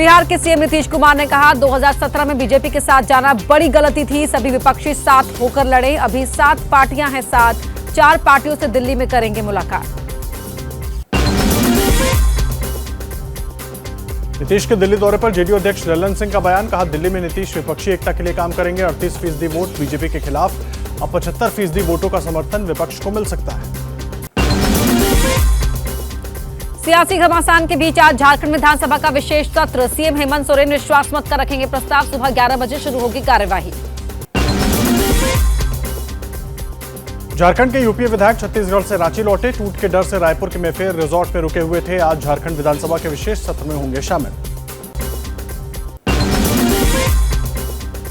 बिहार के सीएम नीतीश कुमार ने कहा 2017 में बीजेपी के साथ जाना बड़ी गलती थी। सभी विपक्षी साथ होकर लड़े। अभी 7 पार्टियां हैं साथ, 4 पार्टियों से दिल्ली में करेंगे मुलाकात। नीतीश के दिल्ली दौरे पर जेडीयू अध्यक्ष ललन सिंह का बयान। कहा दिल्ली में नीतीश विपक्षी एकता के लिए काम करेंगे। 38% वोट बीजेपी के खिलाफ। अब 75% वोटों का समर्थन विपक्ष को मिल सकता है। सियासी घमासान के बीच आज झारखंड विधानसभा का विशेष सत्र। सीएम हेमंत सोरेन विश्वास मत का रखेंगे प्रस्ताव। सुबह 11 बजे शुरू होगी कार्यवाही। झारखंड के यूपीए विधायक छत्तीसगढ़ से रांची लौटे। टूट के डर से रायपुर के मेफेयर रिजॉर्ट में रुके हुए थे। आज झारखंड विधानसभा के विशेष सत्र में होंगे शामिल।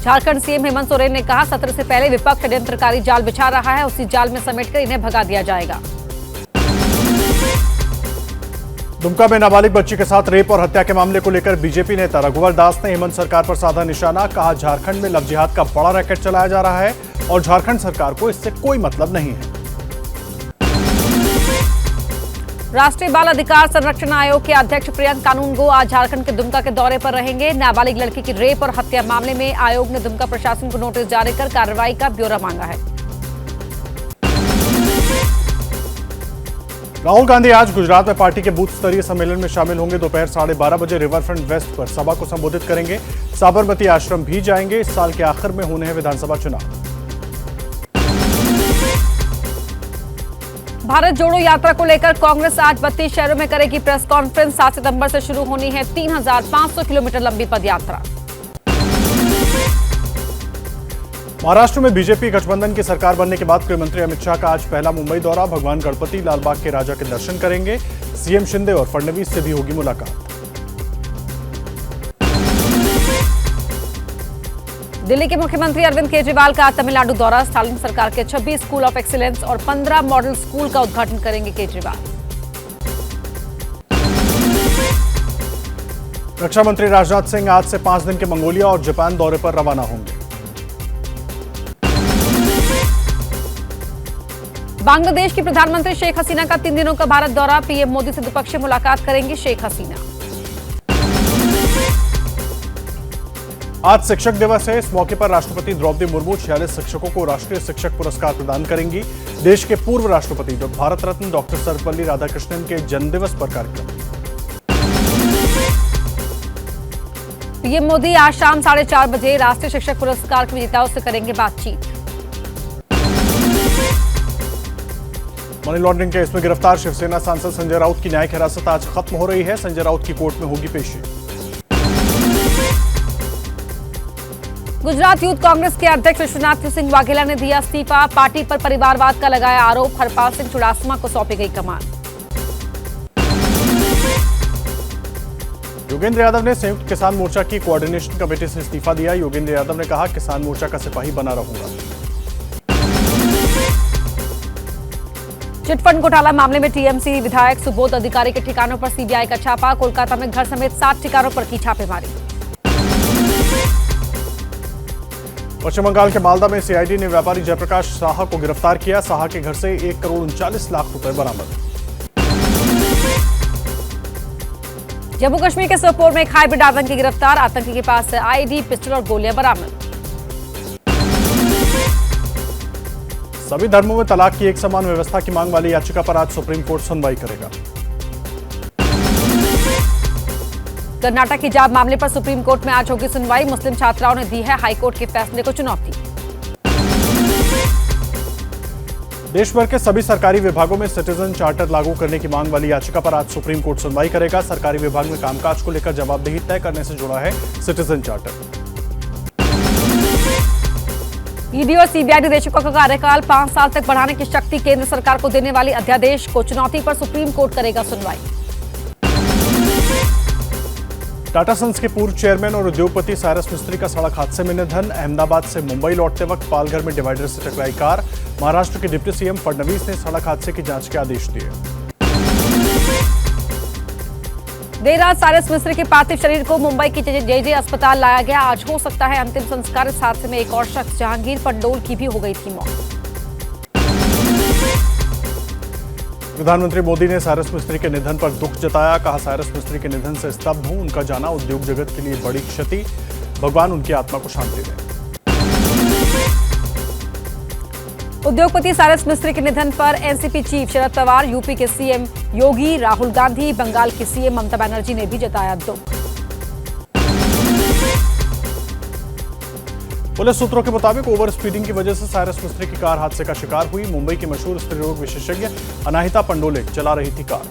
झारखंड सीएम हेमंत सोरेन ने कहा सत्र से पहले विपक्ष षड्यंत्रकारी जाल बिछा रहा है। उसी जाल में समेटकर इन्हें भगा दिया जाएगा। दुमका में नाबालिग बच्ची के साथ रेप और हत्या के मामले को लेकर बीजेपी नेता रघुवर दास ने हेमंत सरकार पर साधा निशाना। कहा झारखंड में लव जिहाद का बड़ा रैकेट चलाया जा रहा है और झारखंड सरकार को इससे कोई मतलब नहीं है। राष्ट्रीय बाल अधिकार संरक्षण आयोग के अध्यक्ष प्रियंक कानूनगो आज झारखंड के दुमका के दौरे पर रहेंगे। नाबालिग लड़की की रेप और हत्या मामले में आयोग ने दुमका प्रशासन को नोटिस जारी कर कार्रवाई का ब्यौरा मांगा है। राहुल गांधी आज गुजरात में पार्टी के बूथ स्तरीय सम्मेलन में शामिल होंगे। दोपहर 12:30 बजे रिवरफ्रंट वेस्ट पर सभा को संबोधित करेंगे। साबरमती आश्रम भी जाएंगे। इस साल के आखिर में होने हैं विधानसभा चुनाव। भारत जोड़ो यात्रा को लेकर कांग्रेस आज 32 शहरों में करेगी प्रेस कॉन्फ्रेंस। 7 सितंबर से शुरू होनी है 3500 किलोमीटर लंबी पदयात्रा। महाराष्ट्र में बीजेपी गठबंधन की सरकार बनने के बाद गृहमंत्री अमित शाह का आज पहला मुंबई दौरा। भगवान गणपति, लालबाग के राजा के दर्शन करेंगे। सीएम शिंदे और फडणवीस से भी होगी मुलाकात। दिल्ली के मुख्यमंत्री अरविंद केजरीवाल का तमिलनाडु दौरा। स्टालिन सरकार के 26 स्कूल ऑफ एक्सीलेंस और 15 मॉडल स्कूल का उद्घाटन करेंगे केजरीवाल। रक्षा मंत्री राजनाथ सिंह आज से 5 दिन के मंगोलिया और जापान दौरे पर रवाना होंगे। बांग्लादेश की प्रधानमंत्री शेख हसीना का 3 दिनों का भारत दौरा। पीएम मोदी से द्विपक्षीय मुलाकात करेंगी शेख हसीना। आज शिक्षक दिवस है। इस मौके पर राष्ट्रपति द्रौपदी मुर्मू 46 शिक्षकों को राष्ट्रीय शिक्षक पुरस्कार प्रदान करेंगी। देश के पूर्व राष्ट्रपति भारत रत्न डॉक्टर सर्वपल्ली राधाकृष्णन के जन्मदिवस पर कार्यक्रम। पीएम मोदी आज शाम 4:30 बजे राष्ट्रीय शिक्षक पुरस्कार के विजेताओं से करेंगे बातचीत। मनी लॉन्ड्रिंग केस में गिरफ्तार शिवसेना सांसद संजय राउत की न्यायिक हिरासत आज खत्म हो रही है। संजय राउत की कोर्ट में होगी पेशी। गुजरात यूथ कांग्रेस के अध्यक्ष विश्वनाथ सिंह वाघेला ने दिया इस्तीफा। पार्टी पर परिवारवाद का लगाया आरोप। हरपाल सिंह चुड़ासमा को सौंपी गई कमान। योगेंद्र यादव ने संयुक्त किसान मोर्चा की कोऑर्डिनेशन कमेटी से इस्तीफा दिया। योगेंद्र यादव ने कहा किसान मोर्चा का सिपाही बना रहूंगा। चिटफंड घोटाला मामले में टीएमसी विधायक सुबोध अधिकारी के ठिकानों पर सीबीआई का छापा। कोलकाता में घर समेत 7 ठिकानों पर की छापेमारी। पश्चिम बंगाल के मालदा में सीआईडी ने व्यापारी जयप्रकाश साहा को गिरफ्तार किया। साहा के घर से 1,39,00,000 रुपए बरामद। जम्मू कश्मीर के सोपोर में एक हाइब्रिड आतंकी गिरफ्तार। आतंकी के पास से आईडी, पिस्टल और गोलियां बरामद। सभी धर्मों में तलाक की एक समान व्यवस्था की मांग वाली याचिका पर आज सुप्रीम कोर्ट सुनवाई करेगा। कर्नाटक हिजाब मामले पर सुप्रीम कोर्ट में आज होगी सुनवाई। मुस्लिम छात्राओं ने दी है हाईकोर्ट के फैसले को चुनौती। देश भर के सभी सरकारी विभागों में सिटीजन चार्टर लागू करने की मांग वाली याचिका पर आज सुप्रीम कोर्ट सुनवाई करेगा। सरकारी विभाग में कामकाज को लेकर जवाबदेही तय करने से जुड़ा है सिटीजन चार्टर। ईडी और सीबीआई निदेशकों का कार्यकाल 5 साल तक बढ़ाने की शक्ति केंद्र सरकार को देने वाली अध्यादेश को चुनौती पर सुप्रीम कोर्ट करेगा सुनवाई। टाटा सन्स के पूर्व चेयरमैन और उद्योगपति साइरस मिस्त्री का सड़क हादसे में निधन। अहमदाबाद से मुंबई लौटते वक्त पालघर में डिवाइडर से टकराई कार। महाराष्ट्र के डिप्टी सीएम फडणवीस ने सड़क हादसे की जांच के आदेश दिए। देर रात साइरस मिस्त्री के पार्थिव शरीर को मुंबई की जेजे अस्पताल लाया गया। आज हो सकता है अंतिम संस्कार। इस हादसे में एक और शख्स जहांगीर पंडोल की भी हो गई थी मौत। प्रधानमंत्री मोदी ने साइरस मिस्त्री के निधन पर दुख जताया। कहा, साइरस मिस्त्री के निधन से स्तब्ध हूं। उनका जाना उद्योग जगत के लिए बड़ी क्षति। भगवान उनकी आत्मा को शांति दे। उद्योगपति साइरस मिस्त्री के निधन पर NCP chief Sharad Pawar, UP के सीएम योगी, राहुल गांधी, बंगाल की सीएम ममता बनर्जी ने भी जताया दुख। पुलिस सूत्रों के मुताबिक ओवर स्पीडिंग की वजह से साइरस मिस्त्री की कार हादसे का शिकार हुई। मुंबई की मशहूर स्त्री रोग विशेषज्ञ अनाहिता पंडोले चला रही थी कार।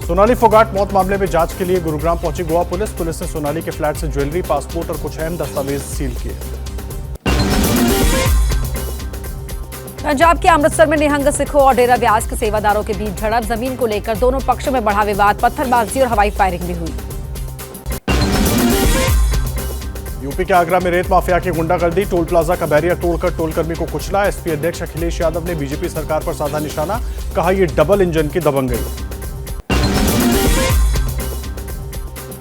सोनाली फोगाट मौत मामले में जांच के लिए गुरुग्राम पहुंची गोवा पुलिस। पुलिस ने सोनाली के फ्लैट से ज्वेलरी, पासपोर्ट और कुछ अहम दस्तावेज सील किए। पंजाब के अमृतसर में निहंग सिखों और डेरा व्यास के सेवादारों के बीच झड़प। जमीन को लेकर दोनों पक्षों में बढ़ा विवाद। पत्थरबाजी और हवाई फायरिंग भी हुई। यूपी के आगरा में रेत माफिया की गुंडागर्दी। टोल प्लाजा का बैरियर तोड़कर टोलकर्मी को कुचला। एसपी अध्यक्ष अखिलेश यादव ने बीजेपी सरकार पर साधा निशाना। कहा, यह डबल इंजन की दबंगई।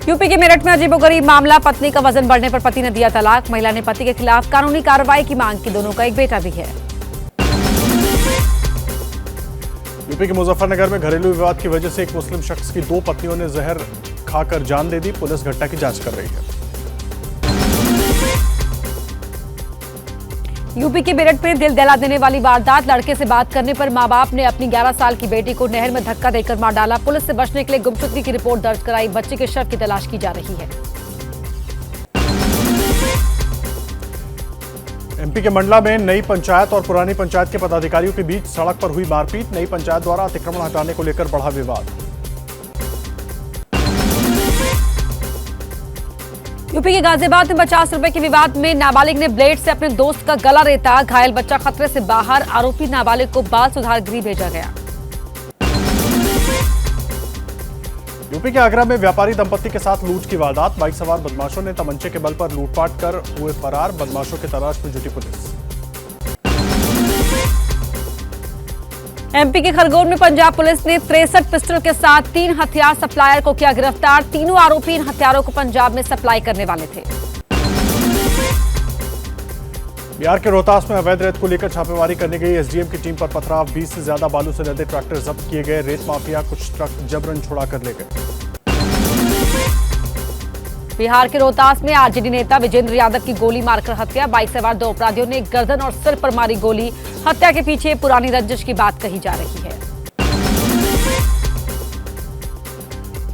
यूपी के मेरठ में अजीबोगरीब मामला। पत्नी का वजन बढ़ने पर पति ने दिया तलाक। महिला ने पति के खिलाफ कानूनी कार्रवाई की मांग की। दोनों का एक बेटा भी है। यूपी के मुजफ्फरनगर में घरेलू विवाद की वजह से एक मुस्लिम शख्स की 2 पत्नियों ने जहर खाकर जान दे दी। पुलिस घटना की जांच कर रही है। यूपी के मेरठ में दिल दहला देने वाली वारदात। लड़के से बात करने पर मां बाप ने अपनी 11 साल की बेटी को नहर में धक्का देकर मार डाला। पुलिस से बचने के लिए गुमशुदगी की रिपोर्ट दर्ज कराई। बच्चे के शव की तलाश की जा रही है। एमपी के मंडला में नई पंचायत और पुरानी पंचायत के पदाधिकारियों के बीच सड़क पर हुई मारपीट। नई पंचायत द्वारा अतिक्रमण हटाने को लेकर बढ़ा विवाद। यूपी के गाजियाबाद में 50 रुपए के विवाद में नाबालिग ने ब्लेड से अपने दोस्त का गला रेता। घायल बच्चा खतरे से बाहर। आरोपी नाबालिग को बाल सुधार गृह भेजा गया। यूपी के आगरा में व्यापारी दंपत्ति के साथ लूट की वारदात। बाइक सवार बदमाशों ने तमंचे के बल पर लूटपाट कर हुए फरार। बदमाशों की तलाश में जुटी पुलिस। एमपी के खरगोन में पंजाब पुलिस ने 63 पिस्टल के साथ 3 हथियार सप्लायर को किया गिरफ्तार। तीनों आरोपी इन हथियारों को पंजाब में सप्लाई करने वाले थे। बिहार के रोहतास में अवैध रेत को लेकर छापेमारी करने गई एसडीएम की टीम पर पथराव। 20 से ज्यादा बालू से लदे ट्रैक्टर जब्त किए गए। रेत माफिया कुछ ट्रक जबरन छुड़ा कर ले गए। बिहार के रोहतास में आरजेडी नेता विजेंद्र यादव की गोली मारकर हत्या। बाइक सवार 2 अपराधियों ने गर्दन और सिर पर मारी गोली। हत्या के पीछे पुरानी रंजिश की बात कही जा रही है।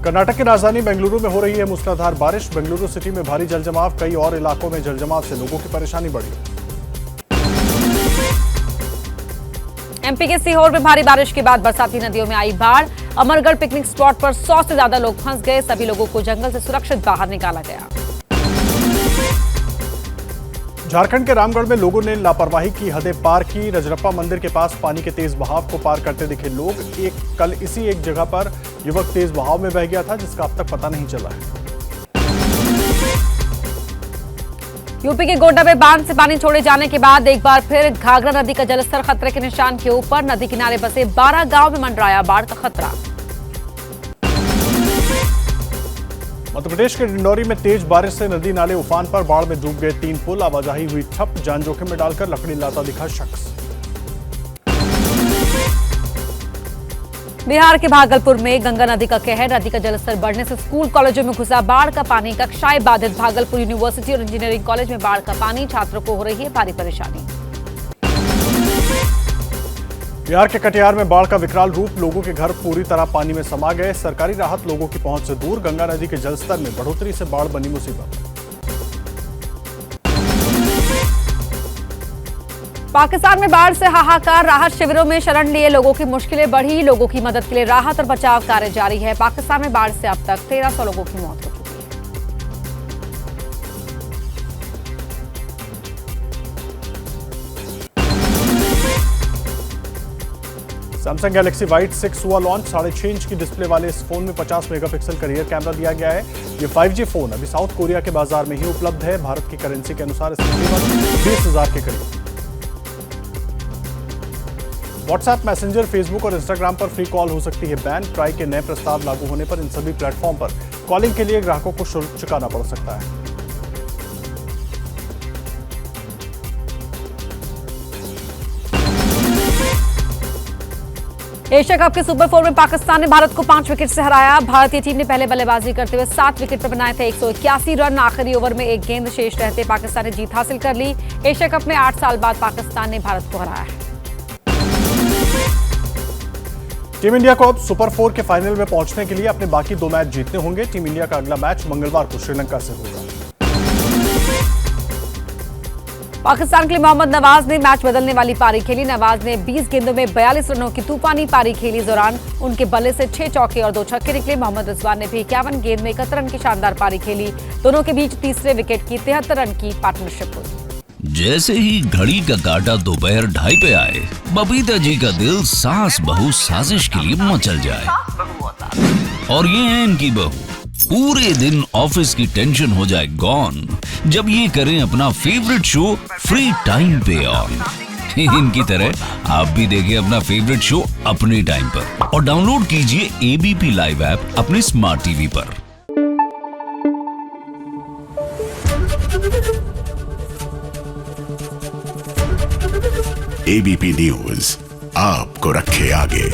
कर्नाटक की राजधानी बेंगलुरु में हो रही है मूसलाधार बारिश। बेंगलुरु सिटी में भारी जलजमाव। कई और इलाकों में जलजमाव से लोगों की परेशानी बढ़ी। एमपी के सीहोर में भारी बारिश के बाद बरसाती नदियों में आई बाढ़। अमरगढ़ पिकनिक स्पॉट पर 100 से ज्यादा लोग फंस गए। सभी लोगों को जंगल से सुरक्षित बाहर निकाला गया। झारखंड के रामगढ़ में लोगों ने लापरवाही की हदें पार की। रजरप्पा मंदिर के पास पानी के तेज बहाव को पार करते दिखे लोग। कल इसी एक जगह पर युवक तेज बहाव में बह गया था, जिसका अब तक पता नहीं चला है। यूपी के गोड्डा में बांध से पानी छोड़े जाने के बाद एक बार फिर घाघरा नदी का जलस्तर खतरे के निशान के ऊपर। नदी किनारे बसे 12 गांव में मंडराया बाढ़ का खतरा। मध्य प्रदेश के डिंडौरी में तेज बारिश से नदी नाले उफान पर। बाढ़ में डूब गए 3 पुल। आवाजाही हुई ठप। जान जोखिम में डालकर लकड़ी लाता दिखा शख्स। बिहार के भागलपुर में गंगा नदी का कहर। नदी का जलस्तर बढ़ने से स्कूल कॉलेजों में घुसा बाढ़ का पानी। कक्षाएं बाधित। भागलपुर यूनिवर्सिटी और इंजीनियरिंग कॉलेज में बाढ़ का पानी। छात्रों को हो रही है भारी परेशानी। बिहार के कटिहार में बाढ़ का विकराल रूप। लोगों के घर पूरी तरह पानी में समा गए। सरकारी राहत लोगों की पहुंच से दूर। गंगा नदी के जलस्तर में बढ़ोतरी से बाढ़ बनी मुसीबत। पाकिस्तान में बाढ़ से हाहाकार। राहत शिविरों में शरण लिए लोगों की मुश्किलें बढ़ी। लोगों की मदद के लिए राहत और बचाव कार्य जारी है। पाकिस्तान में बाढ़ से अब तक 1300 लोगों की मौत हो चुकी है। सैमसंग गैलेक्सी वाइट 6 हुआ लॉन्च। 6.5 इंच की डिस्प्ले वाले इस फोन में 50 मेगापिक्सल का रियर कैमरा दिया गया है। ये 5G फोन अभी साउथ कोरिया के बाजार में ही उपलब्ध है। भारत की करेंसी के अनुसार इसकी कीमत 20,000 के करीब। व्हाट्सएप, मैसेंजर, फेसबुक और इंस्टाग्राम पर फ्री कॉल हो सकती है बैन। ट्राई के नए प्रस्ताव लागू होने पर इन सभी प्लेटफॉर्म पर कॉलिंग के लिए ग्राहकों को शुल्क चुकाना पड़ सकता है। एशिया कप के सुपर 4 में पाकिस्तान ने भारत को 5 विकेट से हराया। भारतीय टीम ने पहले बल्लेबाजी करते हुए 7 विकेट पर बनाए थे 181 रन। आखिरी ओवर में एक गेंद शेष रहते पाकिस्तान ने जीत हासिल कर ली। एशिया कप में 8 साल बाद पाकिस्तान ने भारत को हराया है। टीम इंडिया को अब सुपर 4 के फाइनल में पहुंचने के लिए अपने बाकी 2 मैच जीतने होंगे। टीम इंडिया का अगला मैच मंगलवार को श्रीलंका से होगा। पाकिस्तान के लिए मोहम्मद नवाज ने मैच बदलने वाली पारी खेली। नवाज ने 20 गेंदों में 42 रनों की तूफानी पारी खेली। इस दौरान उनके बल्ले से 6 चौके और 2 छक्के निकले। मोहम्मद रिजवान ने भी 51 गेंद में 71 रन की शानदार पारी खेली। दोनों के बीच तीसरे विकेट की 73 रन की पार्टनरशिप हुई। जैसे ही घड़ी का काटा दोपहर 2:30 पे आए, बबीता जी का दिल सास बहू साजिश के लिए मचल जाए। और ये है इनकी बहू, पूरे दिन ऑफिस की टेंशन हो जाए गॉन जब ये करें अपना फेवरेट शो फ्री टाइम पे ऑन। इनकी तरह आप भी देखें अपना फेवरेट शो अपने टाइम पर और डाउनलोड कीजिए एबीपी लाइव ऐप अपने स्मार्ट टीवी पर। एबीपी न्यूज आपको रखे आगे।